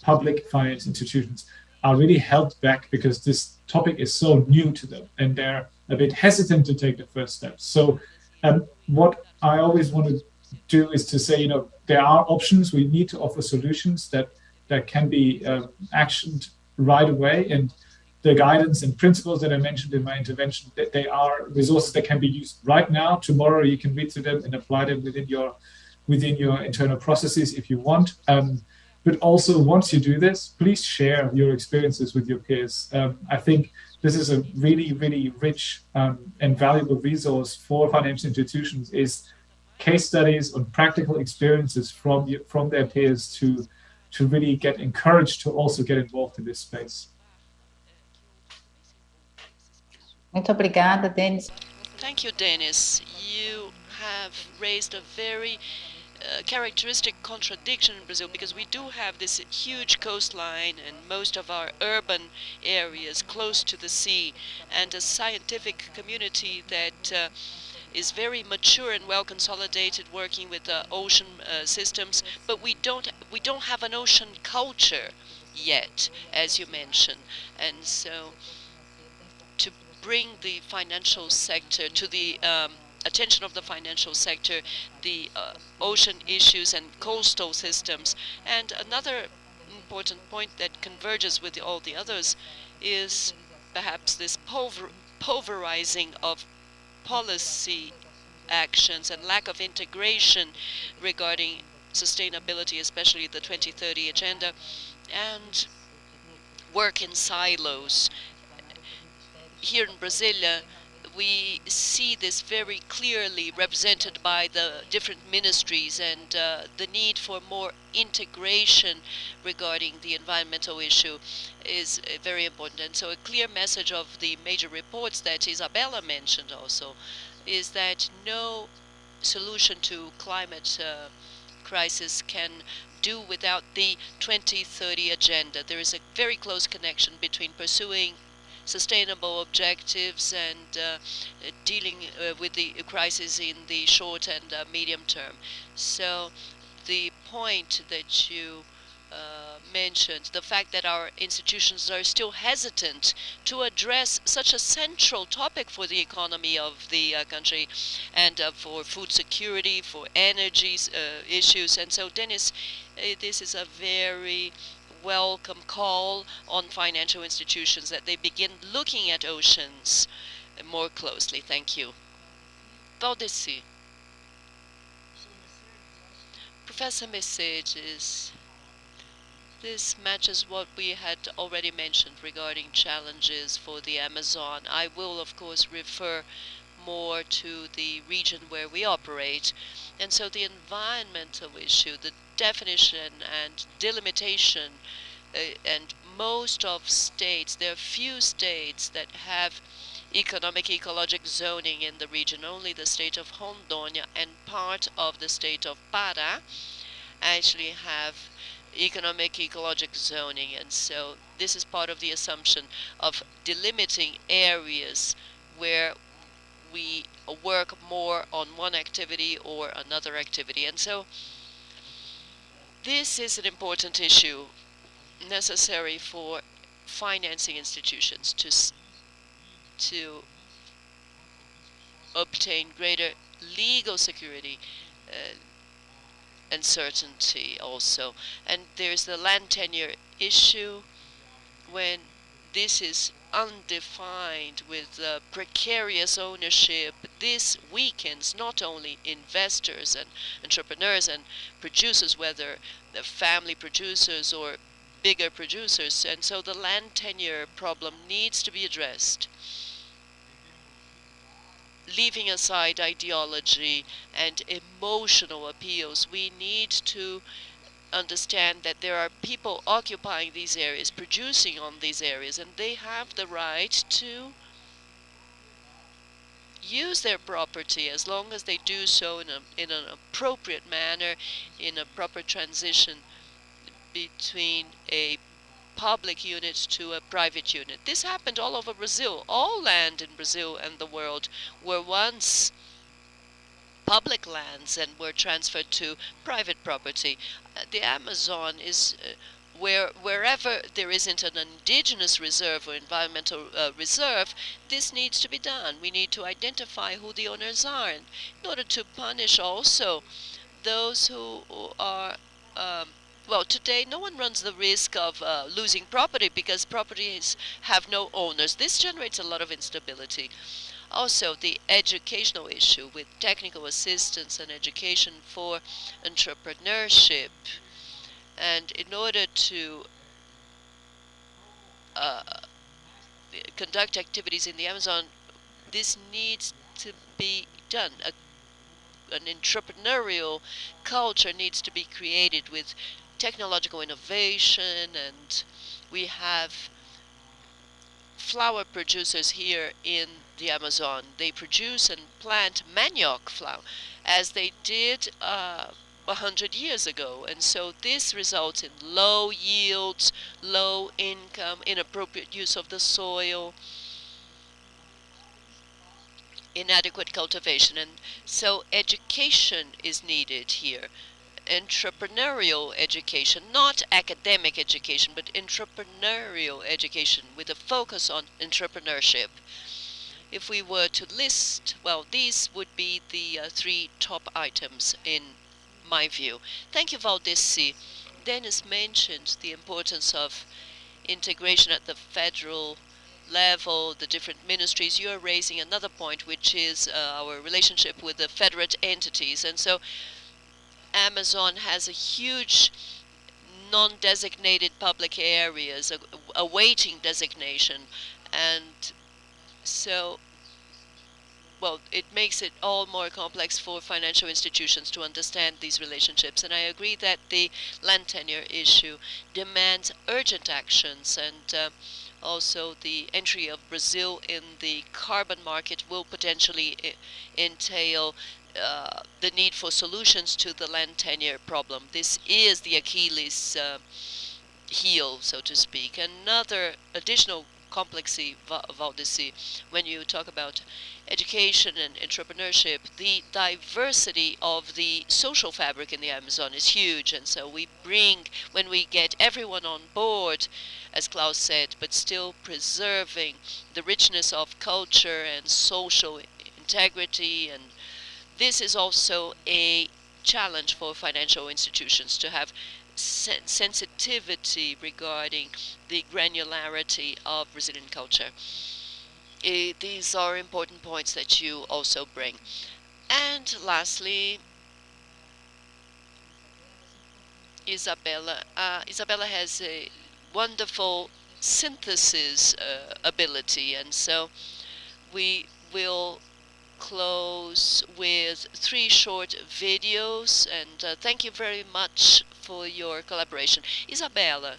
public finance institutions, are really held back because this topic is so new to them, and they're a bit hesitant to take the first steps. So what I always want to do is to say, there are options. We need to offer solutions that can be actioned right away. And the guidance and principles that I mentioned in my intervention, that they are resources that can be used right now. Tomorrow you can read through them and apply them within your internal processes if you want. But also, once you do this, please share your experiences with your peers. I think this is a really, really rich and valuable resource for financial institutions, is case studies on practical experiences from their peers to really get encouraged to also get involved in this space. Muito obrigada, Dennis. Thank you, Dennis. You have raised a very characteristic contradiction in Brazil, because we do have this huge coastline and most of our urban areas close to the sea, and a scientific community that is very mature and well consolidated, working with ocean systems, but we don't have an ocean culture yet, as you mentioned. And so to bring the financial sector to the attention of the financial sector, the ocean issues and coastal systems. And another important point that converges with all the others is perhaps this pulverizing of policy actions and lack of integration regarding sustainability, especially the 2030 agenda, and work in silos. Here in Brasília, we see this very clearly represented by the different ministries, and the need for more integration regarding the environmental issue is very important. And so a clear message of the major reports that Izabella mentioned also is that no solution to climate crisis can do without the 2030 agenda. There is a very close connection between pursuing sustainable objectives and dealing with the crisis in the short and medium term. So the point that you mentioned, the fact that our institutions are still hesitant to address such a central topic for the economy of the country, and for food security, for energy issues. And so, Dennis, this is a very welcome call on financial institutions that they begin looking at oceans more closely. Thank you. Valdecir. Professor Messages, this matches what we had already mentioned regarding challenges for the Amazon. I will, of course, refer more to the region where we operate. And so the environmental issue, the definition and delimitation, and most of states, there are few states that have economic ecologic zoning in the region. Only the state of Rondônia and part of the state of Pará actually have economic ecologic zoning, and so this is part of the assumption of delimiting areas where we work more on one activity or another activity. And so this is an important issue necessary for financing institutions to obtain greater legal security and certainty also. And there's the land tenure issue. When this is undefined with precarious ownership, this weakens not only investors and entrepreneurs and producers, whether the family producers or bigger producers. And so the land tenure problem needs to be addressed, leaving aside ideology and emotional appeals. We need to understand that there are people occupying these areas, producing on these areas, and they have the right to use their property as long as they do so in an appropriate manner, in a proper transition between a public unit to a private unit. This happened all over Brazil. All land in Brazil and the world were once public lands and were transferred to private property. The Amazon is wherever there isn't an indigenous reserve or environmental reserve, this needs to be done. We need to identify who the owners are, and in order to punish also those who are well, today no one runs the risk of losing property because properties have no owners. This generates a lot of instability. Also, the educational issue with technical assistance and education for entrepreneurship. And in order to conduct activities in the Amazon, this needs to be done. An entrepreneurial culture needs to be created with technological innovation, and we have flower producers here in the Amazon. They produce and plant manioc flower as they did 100 years ago, and so this results in low yields, low income, inappropriate use of the soil, inadequate cultivation. And so education is needed here. Entrepreneurial education, not academic education, but entrepreneurial education with a focus on entrepreneurship. If we were to list, well, these would be the three top items in my view. Thank you, Valdecir. Dennis mentioned the importance of integration at the federal level, the different ministries. You are raising another point, which is our relationship with the federate entities. And so Amazon has a huge non-designated public areas awaiting designation, and so well, it makes it all more complex for financial institutions to understand these relationships. And I agree that the land tenure issue demands urgent actions, and also the entry of Brazil in the carbon market will potentially entail the need for solutions to the land tenure problem. This is the Achilles heel, so to speak. Another additional complexity, Valdecir, when you talk about education and entrepreneurship, the diversity of the social fabric in the Amazon is huge. And so when we get everyone on board, as Claus said, but still preserving the richness of culture and social integrity, and this is also a challenge for financial institutions to have sensitivity regarding the granularity of Brazilian culture. These are important points that you also bring. And lastly, Izabella. Izabella has a wonderful synthesis ability, and so we will close with 3 short videos, and thank you very much for your collaboration. Izabella,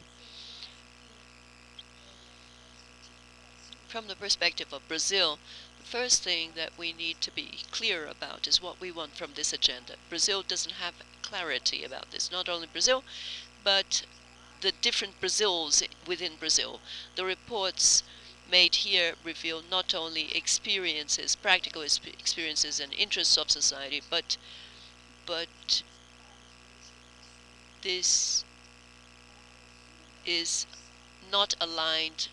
from the perspective of Brazil, the first thing that we need to be clear about is what we want from this agenda. Brazil doesn't have clarity about this. Not only Brazil, but the different Brazils within Brazil. The reports made here reveal not only experiences, practical experiences and interests of society, but this is not aligned.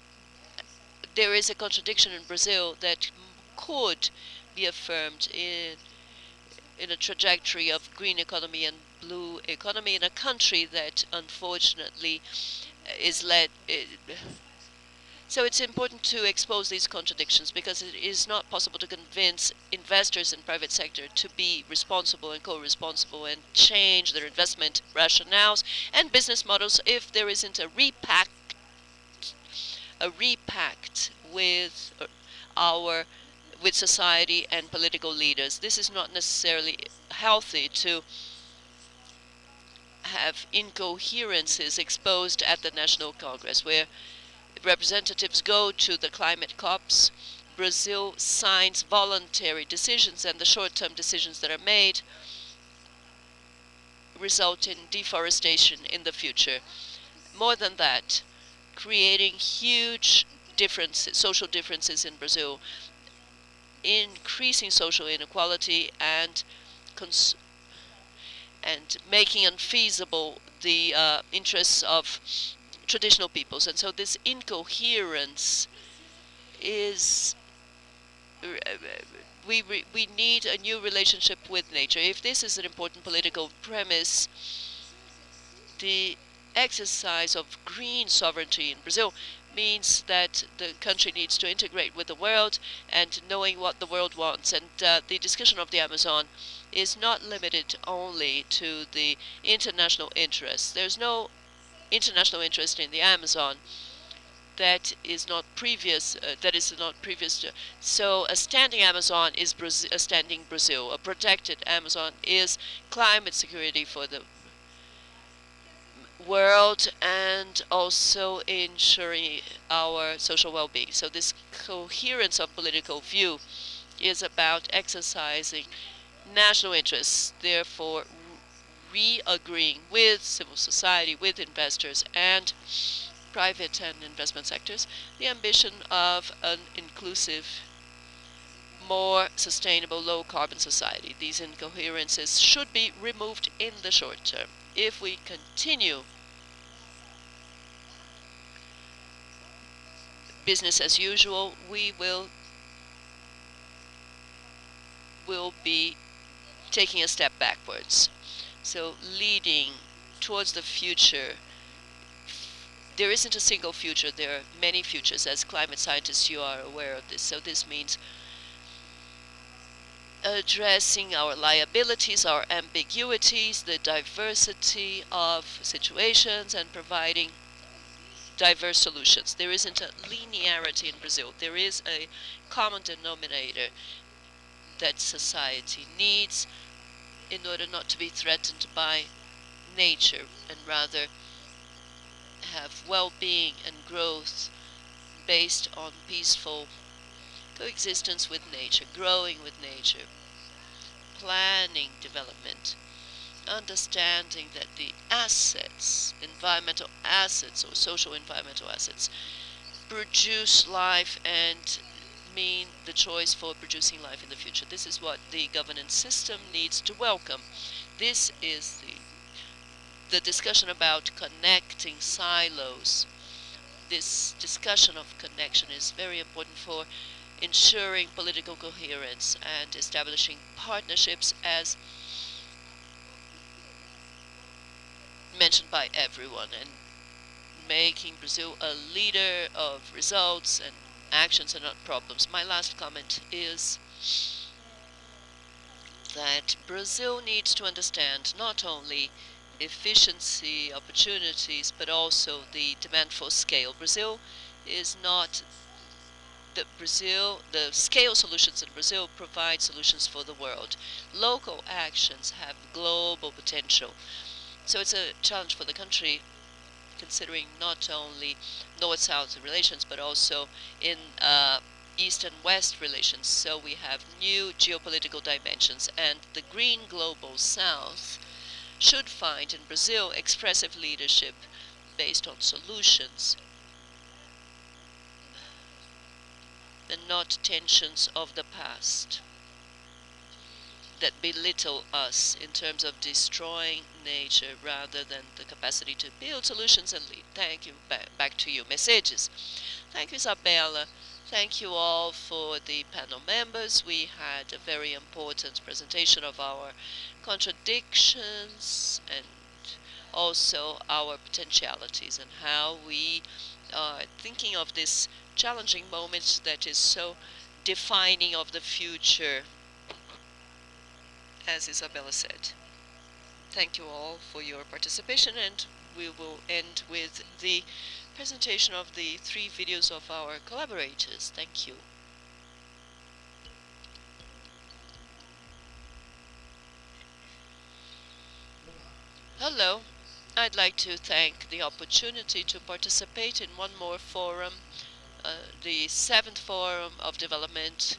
There is a contradiction in Brazil that could be affirmed in a trajectory of green economy and blue economy in a country that unfortunately is led. So it's important to expose these contradictions, because it is not possible to convince investors in private sector to be responsible and co-responsible and change their investment rationales and business models if there isn't a repact with society and political leaders. This is not necessarily healthy to have incoherences exposed at the National Congress, where representatives go to the climate COPs. Brazil signs voluntary decisions, and the short-term decisions that are made result in deforestation in the future. More than that, creating huge social differences in Brazil, increasing social inequality, and making unfeasible the interests of traditional peoples. And so this incoherence is we need a new relationship with nature. If this is an important political premise, the exercise of green sovereignty in Brazil means that the country needs to integrate with the world and knowing what the world wants. And the discussion of the Amazon is not limited only to the international interests. There's no international interest in the Amazon that is not previous. So a standing Amazon is a standing Brazil. A protected Amazon is climate security for the world and also ensuring our social well-being. So this coherence of political view is about exercising national interests, therefore re-agreeing with civil society, with investors and private and investment sectors, the ambition of an inclusive, more sustainable, low-carbon society. These incoherences should be removed in the short term. If we continue business as usual, we will be taking a step backwards. So leading towards the future, there isn't a single future, there are many futures. As climate scientists, you are aware of this. So this means addressing our liabilities, our ambiguities, the diversity of situations, and providing diverse solutions. There isn't a linearity in Brazil. There is a common denominator. that society needs in order not to be threatened by nature, and rather have well-being and growth based on peaceful coexistence with nature, growing with nature, planning development, understanding that the assets, environmental assets or social environmental assets, produce life and mean the choice for producing life in the future. This is what the governance system needs to welcome. This is the discussion about connecting silos. This discussion of connection is very important for ensuring political coherence and establishing partnerships, as mentioned by everyone, and making Brazil a leader of results and actions and not problems. My last comment is that Brazil needs to understand not only efficiency, opportunities, but also the demand for scale. Brazil is not the scale solutions in Brazil provide solutions for the world. Local actions have global potential. So it's a challenge for the country, considering not only North-South relations, but also in East and West relations. So we have new geopolitical dimensions, and the green global South should find in Brazil expressive leadership based on solutions and not tensions of the past that belittle us in terms of destroying nature rather than the capacity to build solutions and lead. Thank you. Back to you. Messages. Thank you, Izabella. Thank you all for the panel members. We had a very important presentation of our contradictions and also our potentialities and how we are thinking of this challenging moment that is so defining of the future, as Izabella said. Thank you all for your participation, and we will end with the presentation of the 3 videos of our collaborators. Thank you. Hello. I'd like to thank the opportunity to participate in one more forum, the 7th Forum of Development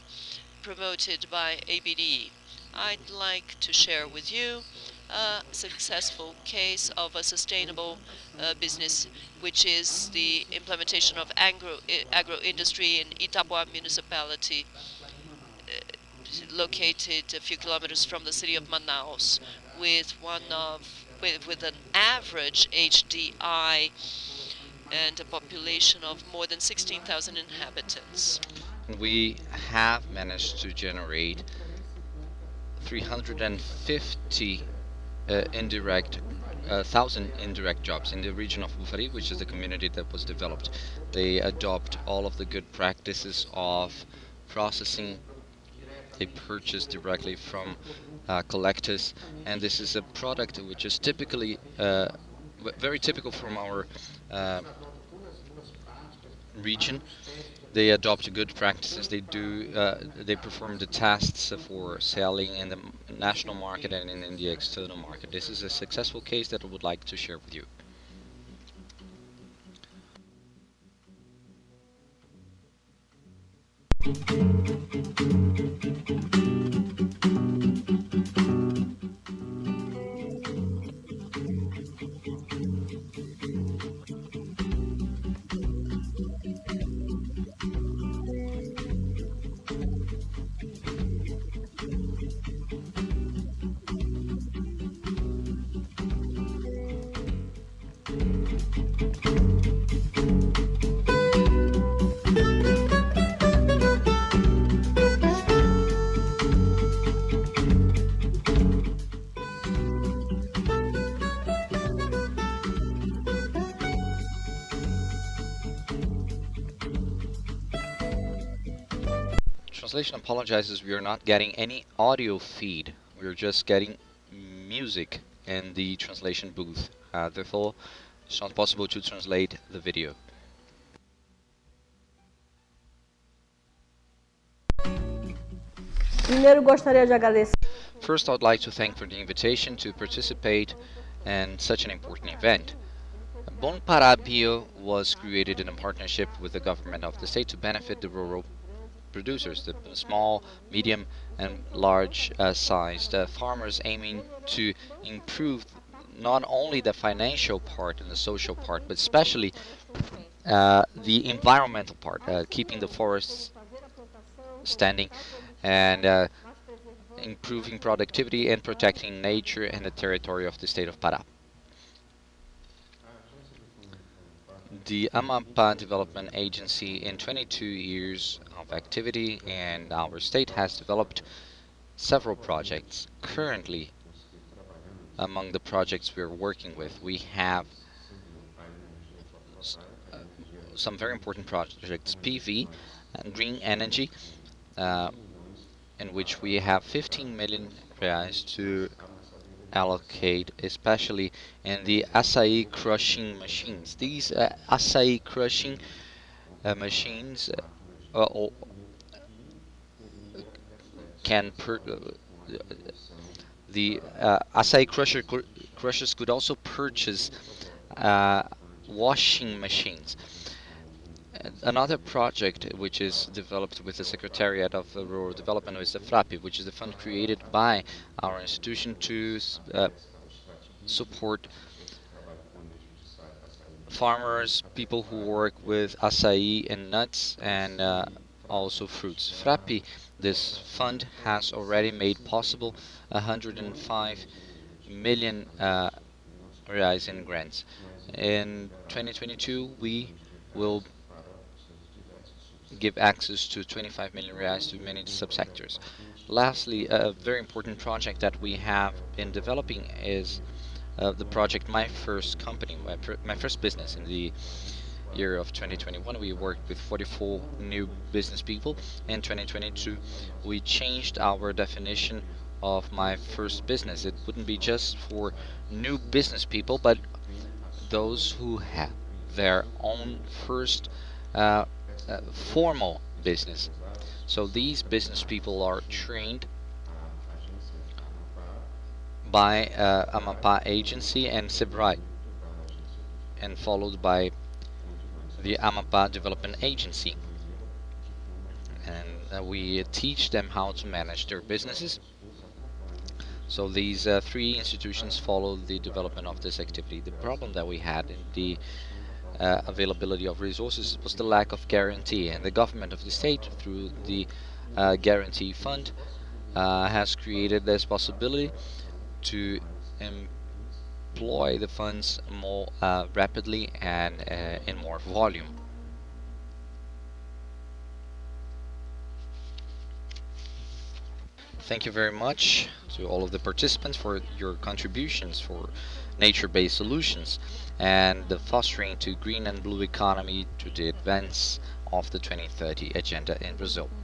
promoted by ABD. I'd like to share with you a successful case of a sustainable business, which is the implementation of agro-industry in Itaboa municipality, located a few kilometers from the city of Manaus, with an average HDI and a population of more than 16,000 inhabitants. We have managed to generate 350 1,000 indirect jobs in the region of Bufari, which is the community that was developed. They adopt all of the good practices of processing. They purchase directly from collectors, and this is a product which is typically very typical from our region. They adopt good practices. They perform the tests for selling in the national market and in the external market. This is a successful case that I would like to share with you. Translation apologizes, we are not getting any audio feed. We're just getting music in the translation booth. Therefore, it's not possible to translate the video. Primeiro, gostaria de agradecer. First, I'd like to thank for the invitation to participate in such an important event. Banpará Bio was created in a partnership with the government of the state to benefit the rural producers, the small, medium, and large sized farmers, aiming to improve not only the financial part and the social part, but especially the environmental part, keeping the forests standing and improving productivity and protecting nature and the territory of the state of Pará. The Amapá Development Agency, in 22 years of activity, and our state has developed several projects. Currently, among the projects we're working with, we have some very important projects: PV, green energy, in which we have 15 million reais to allocate, especially in the açaí crushing machines. These açaí crushing machines can the açaí crushers could also purchase washing machines. Another project which is developed with the Secretariat of Rural Development is the AFAP, which is the fund created by our institution to support farmers, people who work with açaí and nuts, and also fruits. FRAPI, this fund, has already made possible 105 million reais in grants. In 2022, we will give access to 25 million reais to many subsectors. Lastly, a very important project that we have been developing is the project My First Company, my first business. In the year of 2021, we worked with 44 new business people. In 2022, we changed our definition of my first business. It wouldn't be just for new business people, but those who have their own first formal business. So these business people are trained by Amapá Agency and Sebrae, and followed by the Amapá Development Agency. And we teach them how to manage their businesses. So these three institutions follow the development of this activity. The problem that we had in the availability of resources was the lack of guarantee, and the government of the state, through the guarantee fund, has created this possibility to employ the funds more rapidly and in more volume. Thank you very much to all of the participants for your contributions for nature-based solutions and the fostering to green and blue economy to the advance of the 2030 agenda in Brazil.